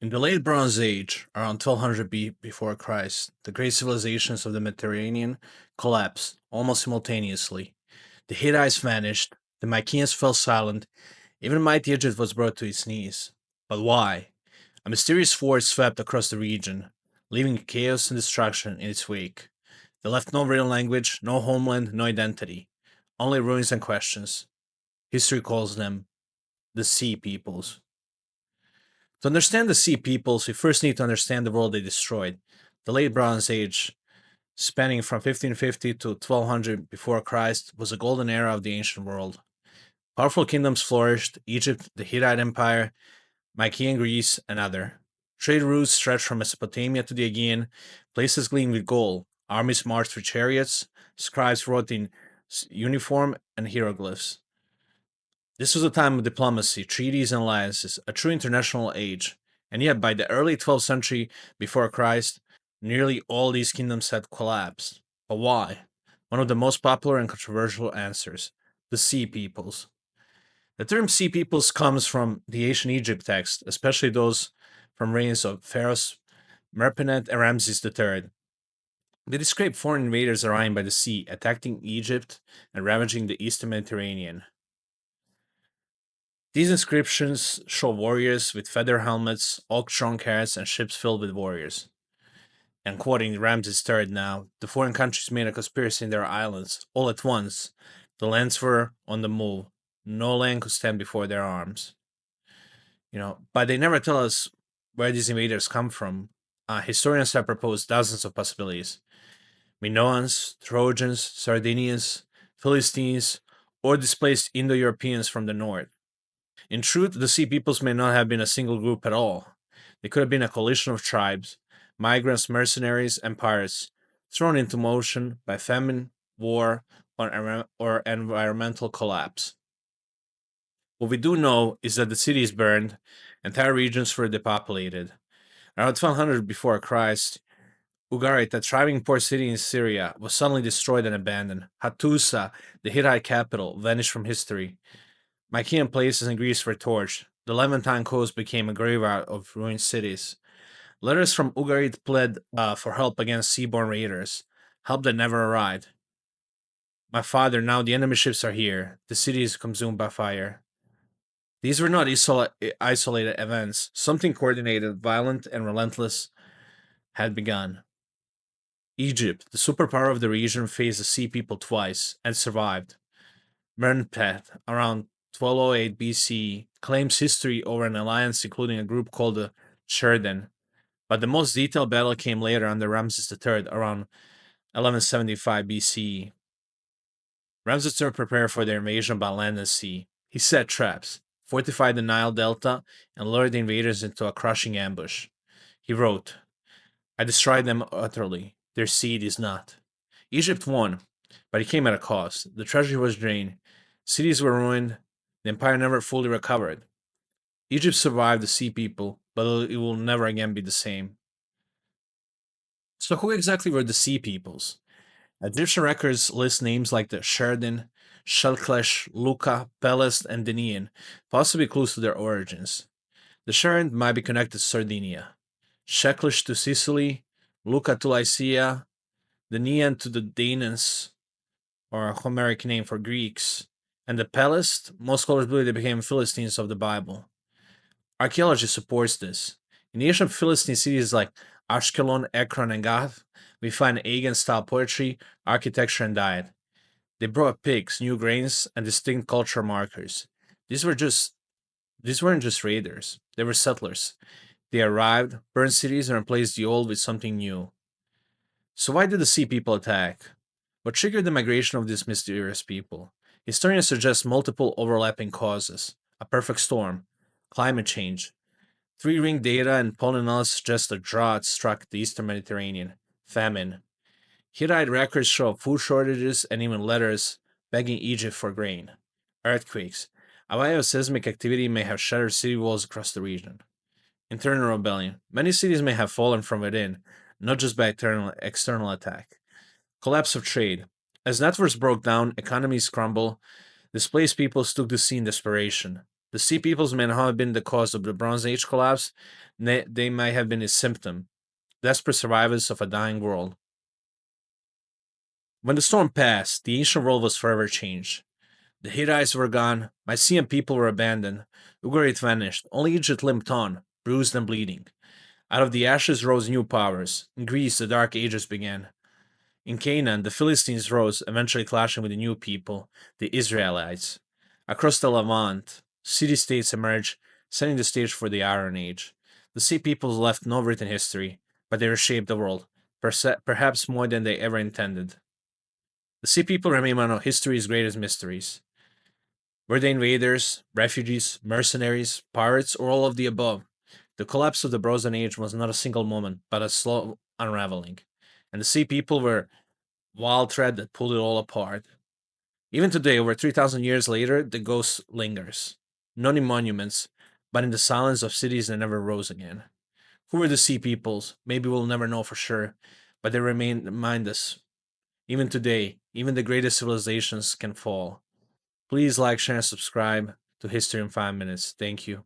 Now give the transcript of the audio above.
In the late Bronze Age, around 1200 before Christ, the great civilizations of the Mediterranean collapsed almost simultaneously. The Hittites vanished, the Mycenaeans fell silent, even mighty Egypt was brought to its knees. But why? A mysterious force swept across the region, leaving chaos and destruction in its wake. They left no written language, no homeland, no identity, only ruins and questions. History calls them the Sea Peoples. To understand the Sea Peoples, we first need to understand the world they destroyed. The Late Bronze Age, spanning from 1550 to 1200 before Christ, was a golden era of the ancient world. Powerful kingdoms flourished: Egypt, the Hittite Empire, Mycenaean Greece, and other. Trade routes stretched from Mesopotamia to the Aegean, places gleamed with gold. Armies marched with chariots, scribes wrote in uniform and hieroglyphs. This was a time of diplomacy, treaties, and alliances, a true international age. And yet, by the early 12th century before Christ, nearly all these kingdoms had collapsed. But why? One of the most popular and controversial answers: the Sea Peoples. The term Sea Peoples comes from the ancient Egypt text, especially those from reigns of Pharaohs Merpenet and Ramses III. They describe foreign invaders arriving by the sea, attacking Egypt and ravaging the eastern Mediterranean. These inscriptions show warriors with feather helmets, oak-drawn carrots, and ships filled with warriors. And quoting Ramses III now, the foreign countries made a conspiracy in their islands. All at once, the lands were on the move. No land could stand before their arms. But they never tell us where these invaders come from. Historians have proposed dozens of possibilities: Minoans, Trojans, Sardinians, Philistines, or displaced Indo Europeans from the north. In truth, the Sea Peoples may not have been a single group at all. They could have been a coalition of tribes, migrants, mercenaries, and pirates, thrown into motion by famine, war, or environmental collapse. What we do know is that the cities burned, entire regions were depopulated. Around 1200 before Christ, Ugarit, a thriving port city in Syria, was suddenly destroyed and abandoned. Hattusa, the Hittite capital, vanished from history. Mycenaean places in Greece were torched. The Levantine coast became a graveyard of ruined cities. Letters from Ugarit pled for help against seaborne raiders, help that never arrived. My father, now the enemy ships are here. The city is consumed by fire. These were not isolated events. Something coordinated, violent, and relentless had begun. Egypt, the superpower of the region, faced the Sea People twice and survived. Mernptah, around 1208 BC, claims history over an alliance including a group called the Sherden, but the most detailed battle came later under Ramses III, around 1175 BCE. Ramses III prepared for their invasion by land and sea. He set traps, fortified the Nile Delta, and lured the invaders into a crushing ambush. He wrote, "I destroyed them utterly. Their seed is not." Egypt won, but it came at a cost. The treasury was drained, cities were ruined, the empire never fully recovered. Egypt survived the Sea People, but it will never again be the same. So, who exactly were the Sea Peoples? Egyptian records list names like the Sheridan, Shelklesh, Luca, Pelest, and Denian, possibly clues to their origins. The Sheridan might be connected to Sardinia, Sheklish to Sicily, Luca to Lycia, Denian to the Danes, or a Homeric name for Greeks, and the Pelest, most scholars believe they became Philistines of the Bible. Archaeology supports this. In the ancient Philistine cities like Ashkelon, Ekron, and Gath, we find Aegean style poetry, architecture, and diet. They brought pigs, new grains, and distinct cultural markers. These were just these weren't just raiders, they were settlers. They arrived, burned cities, and replaced the old with something new. So why did the Sea People attack? What triggered the migration of these mysterious people? Historians suggest multiple overlapping causes: a perfect storm, climate change, three-ring data and pollen analysis suggest a drought struck the eastern Mediterranean, famine. Hittite records show food shortages and even letters begging Egypt for grain. Earthquakes. A wave of seismic activity may have shattered city walls across the region. Internal rebellion. Many cities may have fallen from within, not just by external attack. Collapse of trade. As networks broke down, economies crumbled, displaced peoples took the sea in desperation. The sea peoples may not have been the cause of the Bronze Age collapse, they might have been a symptom, desperate survivors of a dying world. When the storm passed, the ancient world was forever changed. The Hittites were gone, Mycenaean people were abandoned, Ugarit vanished, only Egypt limped on, bruised and bleeding. Out of the ashes rose new powers. In Greece, the Dark Ages began. In Canaan, the Philistines rose, eventually clashing with the new people, the Israelites. Across the Levant, city states emerged, setting the stage for the Iron Age. The Sea Peoples left no written history, but they reshaped the world, perhaps more than they ever intended. The Sea People remain one of history's greatest mysteries. Were they invaders, refugees, mercenaries, pirates, or all of the above? The collapse of the Bronze Age was not a single moment, but a slow unraveling. And the Sea People were wild thread that pulled it all apart. Even today, over 3,000 years later, the ghost lingers. Not in monuments, but in the silence of cities that never rose again. Who were the Sea Peoples? Maybe we'll never know for sure, but they remind us. Even today, even the greatest civilizations can fall. Please like, share, and subscribe to History in 5 Minutes. Thank you.